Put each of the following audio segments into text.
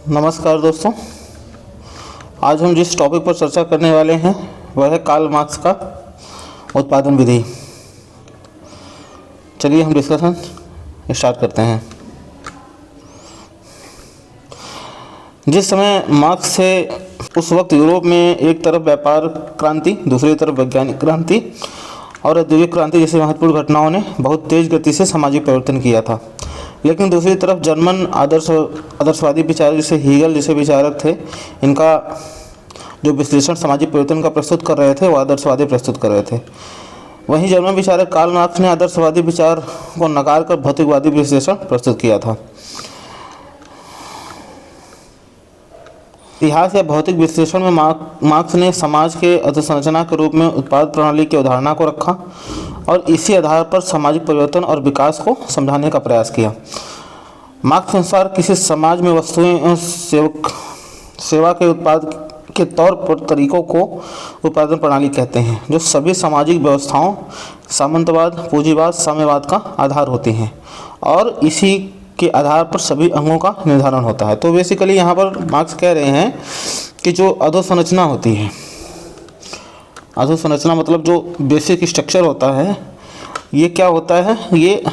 नमस्कार दोस्तों। आज हम जिस टॉपिक पर चर्चा करने वाले हैं वह है कार्ल मार्क्स का उत्पादन विधि। चलिए हम डिस्कशन स्टार्ट करते हैं। जिस समय मार्क्स थे उस वक्त यूरोप में एक तरफ व्यापार क्रांति, दूसरी तरफ वैज्ञानिक क्रांति और औद्योगिक क्रांति जैसी महत्वपूर्ण घटनाओं ने बहुत तेज़ गति से सामाजिक परिवर्तन किया था। लेकिन दूसरी तरफ जर्मन आदर्शवादी विचारक जैसे हीगल जैसे विचारक थे, इनका जो विश्लेषण सामाजिक परिवर्तन का प्रस्तुत कर रहे थे वो आदर्शवादी प्रस्तुत कर रहे थे। वहीं जर्मन विचारक कार्ल मार्क्स ने आदर्शवादी विचार को नकार कर भौतिकवादी विश्लेषण प्रस्तुत किया था। इतिहास या भौतिक विश्लेषण में मार्क्स ने समाज के अधोसंरचना के रूप में उत्पाद प्रणाली की अवधारणा को रखा और इसी आधार पर सामाजिक परिवर्तन और विकास को समझाने का प्रयास किया। मार्क्स के अनुसार किसी समाज में वस्तुएं एवं सेवा के उत्पाद के तौर पर तरीकों को उत्पादन प्रणाली कहते हैं, जो सभी सामाजिक व्यवस्थाओं सामंतवाद, पूंजीवाद, साम्यवाद का आधार होती हैं और इसी के आधार पर सभी अंगों का निर्धारण होता है। तो बेसिकली यहाँ पर मार्क्स कह रहे हैं कि जो अधोसंरचना होती है, अधोसंरचना मतलब जो बेसिक स्ट्रक्चर होता है, ये क्या होता है? ये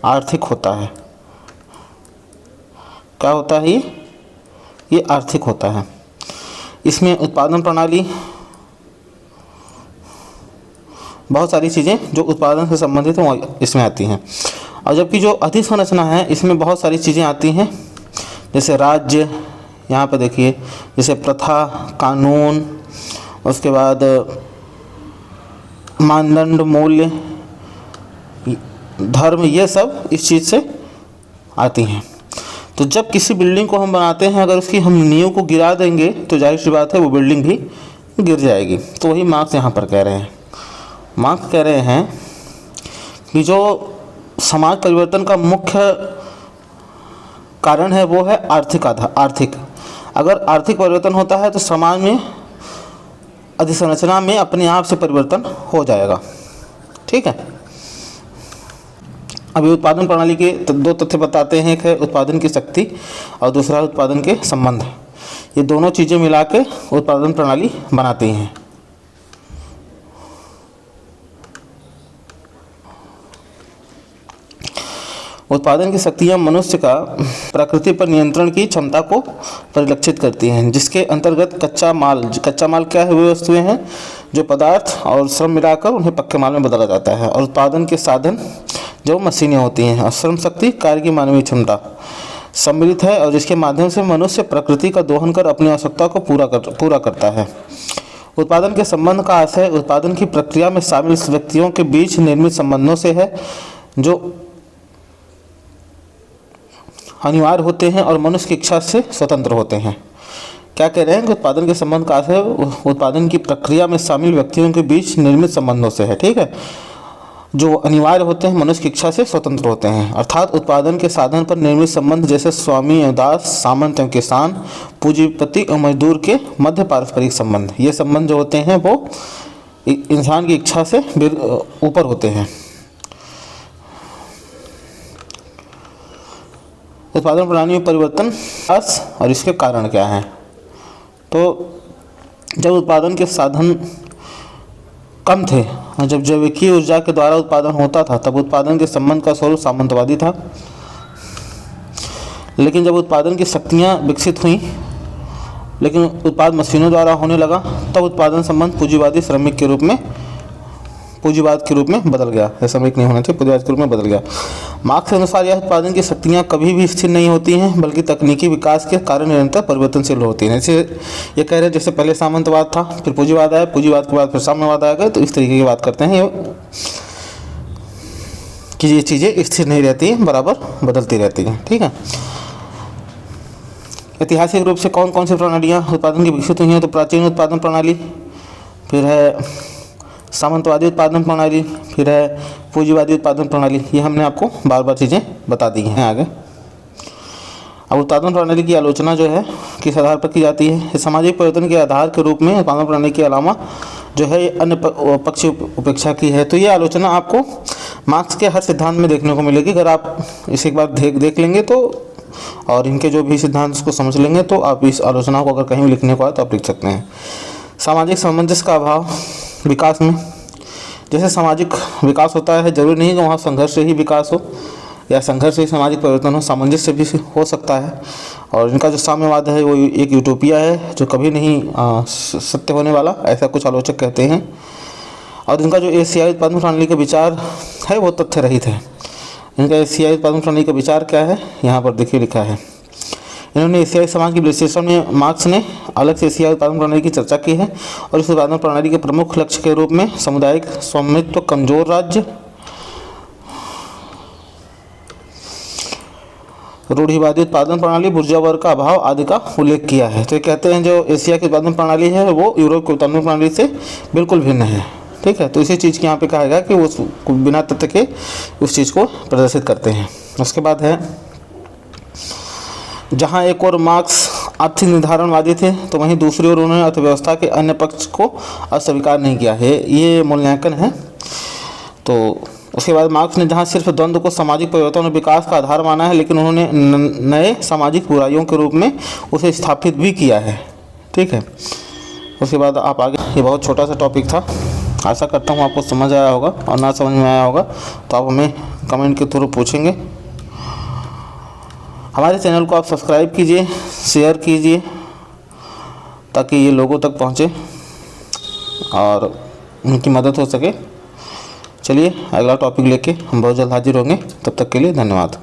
आर्थिक होता है। क्या होता है? ये आर्थिक होता है। इसमें उत्पादन प्रणाली, बहुत सारी चीज़ें जो उत्पादन से संबंधित हैं वो इसमें आती हैं। और जबकि जो अधिसंरचना है इसमें बहुत सारी चीज़ें आती हैं, जैसे राज्य, यहाँ पर देखिए, जैसे प्रथा, कानून, उसके बाद मानदंड, मूल्य, धर्म, ये सब इस चीज़ से आती हैं। तो जब किसी बिल्डिंग को हम बनाते हैं, अगर उसकी हम नींव को गिरा देंगे तो जाहिर सी बात है वो बिल्डिंग भी गिर जाएगी। तो वही मार्क्स यहाँ पर कह रहे हैं। मार्क्स कह रहे हैं कि जो समाज परिवर्तन का मुख्य कारण है वो है आर्थिक। अगर आर्थिक परिवर्तन होता है तो समाज में अधिसंरचना में अपने आप से परिवर्तन हो जाएगा। ठीक है। अभी उत्पादन प्रणाली के दो तथ्य बताते हैं, एक है उत्पादन की शक्ति और दूसरा उत्पादन के संबंध। ये दोनों चीज़ें मिला के उत्पादन प्रणाली बनाती हैं। उत्पादन की शक्तियाँ मनुष्य का प्रकृति पर नियंत्रण की क्षमता को परिलक्षित करती हैं, जिसके अंतर्गत कच्चा माल क्या है? वे वस्तुएं हैं जो पदार्थ और श्रम मिलाकर उन्हें पक्के माल में बदला जाता है। और उत्पादन के साधन जो मशीनें होती हैं। और श्रम शक्ति कार्य की मानवीय क्षमता सम्मिलित है और जिसके माध्यम से मनुष्य प्रकृति का दोहन कर अपनी आवश्यकता को पूरा करता है। उत्पादन के संबंध का आशय उत्पादन की प्रक्रिया में शामिल व्यक्तियों के बीच निर्मित संबंधों से है, जो अनिवार्य होते हैं और मनुष्य की इच्छा से स्वतंत्र होते हैं। क्या कह रहे हैं कि उत्पादन के संबंध का आशय उत्पादन की प्रक्रिया में शामिल व्यक्तियों के बीच निर्मित संबंधों से है। ठीक है। जो अनिवार्य होते हैं, मनुष्य की इच्छा से स्वतंत्र होते हैं। अर्थात उत्पादन के साधन पर निर्मित संबंध जैसे स्वामी एवं दास, सामंत एवं किसान, पूंजीपति एवं मजदूर के मध्य पारस्परिक संबंध, ये संबंध जो होते हैं वो इंसान की इच्छा से ऊपर होते हैं। उत्पादन प्रणाली में परिवर्तन और इसके कारण क्या हैं? तो जब उत्पादन के साधन कम थे और जब जैविकीय ऊर्जा के द्वारा उत्पादन होता था, तब उत्पादन के संबंध का स्वरूप सामंतवादी था। लेकिन जब उत्पादन की शक्तियाँ विकसित हुई, लेकिन उत्पाद मशीनों द्वारा होने लगा, तब उत्पादन संबंध पूंजीवाद के रूप में बदल गया। ऐसा श्रमिक नहीं होना चाहिए, पूंजीवाद के रूप में बदल गया। मार्क्स के अनुसार यह उत्पादन की शक्तियाँ कभी भी स्थिर नहीं होती हैं, बल्कि तकनीकी विकास के कारण निरंतर परिवर्तनशील होती हैं। जैसे ये कह रहे हैं, जैसे पहले सामंतवाद था, फिर पूंजीवाद आया, पूंजीवाद के बाद फिर साम्यवाद आ गए। तो इस तरीके की बात करते हैं कि ये चीज़ें स्थिर नहीं रहती हैं, बराबर बदलती रहती हैं। ठीक है। ऐतिहासिक रूप से कौन कौन सी प्रणालियाँ उत्पादन की विकसित हुई हैं? तो प्राचीन उत्पादन प्रणाली, फिर है सामंतवादी उत्पादन प्रणाली, फिर है पूंजीवादी उत्पादन प्रणाली। ये हमने आपको बार बार चीज़ें बता दी हैं आगे। अब उत्पादन प्रणाली की आलोचना जो है किस आधार पर की जाती है? सामाजिक परिवर्तन के आधार के रूप में उत्पादन प्रणाली के अलावा जो है अन्य पक्ष उपेक्षा की है। तो ये आलोचना आपको मार्क्स के हर सिद्धांत में देखने को मिलेगी। अगर आप इसे एक बार देख लेंगे तो और इनके जो भी सिद्धांत उसको समझ लेंगे तो आप इस आलोचना को अगर कहीं भी लिखने को आए तो आप लिख सकते हैं। सामाजिक सामंजस्य का अभाव विकास में। जैसे सामाजिक विकास होता है, जरूरी नहीं कि वहाँ संघर्ष से ही विकास हो या संघर्ष से सामाजिक परिवर्तन हो, सामंजस्य भी हो सकता है। और इनका जो साम्यवाद है वो एक यूटोपिया है जो कभी नहीं सत्य होने वाला, ऐसा कुछ आलोचक कहते हैं। और इनका जो एशियाई उत्पादन प्रणाली का विचार है वो तथ्य रहित है। इनका एशियाई उत्पादन प्रणाली का विचार क्या है, यहाँ पर देखिए लिखा है। इन्होंने एशियाई समाज के विश्लेषण में मार्क्स ने अलग से एशियाई उत्पादन प्रणाली की चर्चा की है और इस उत्पादन प्रणाली के प्रमुख लक्ष्य के रूप में सामुदायिक स्वामित्व, कमजोर राज्य, रूढ़िवादी उत्पादन प्रणाली, बुर्जुआ वर्ग का अभाव आदि का उल्लेख किया है। तो ये कहते हैं जो एशिया की उत्पादन प्रणाली है वो यूरोप की उत्पादन प्रणाली से बिल्कुल भिन्न है। ठीक है, तो इसी चीज़ की यहाँ पे कहा गया कि वो बिना तथ्य के उस चीज़ को प्रदर्शित करते हैं। उसके बाद है, जहाँ एक और मार्क्स आर्थिक निर्धारणवादी थे तो वहीं दूसरी ओर उन्होंने अर्थव्यवस्था के अन्य पक्ष को अस्वीकार नहीं किया है। ये मूल्यांकन है। तो उसके बाद मार्क्स ने जहाँ सिर्फ द्वंद्व को सामाजिक परिवर्तन और विकास का आधार माना है, लेकिन उन्होंने नए सामाजिक बुराइयों के रूप में उसे स्थापित भी किया है। ठीक है, उसके बाद आप आगे, ये बहुत छोटा सा टॉपिक था, आशा करता हूँ आपको समझ आया होगा, और ना समझ में आया होगा तो आप हमें कमेंट के थ्रू पूछेंगे। हमारे चैनल को आप सब्सक्राइब कीजिए, शेयर कीजिए ताकि ये लोगों तक पहुँचे और उनकी मदद हो सके। चलिए अगला टॉपिक लेके हम बहुत जल्द हाजिर होंगे, तब तक के लिए धन्यवाद।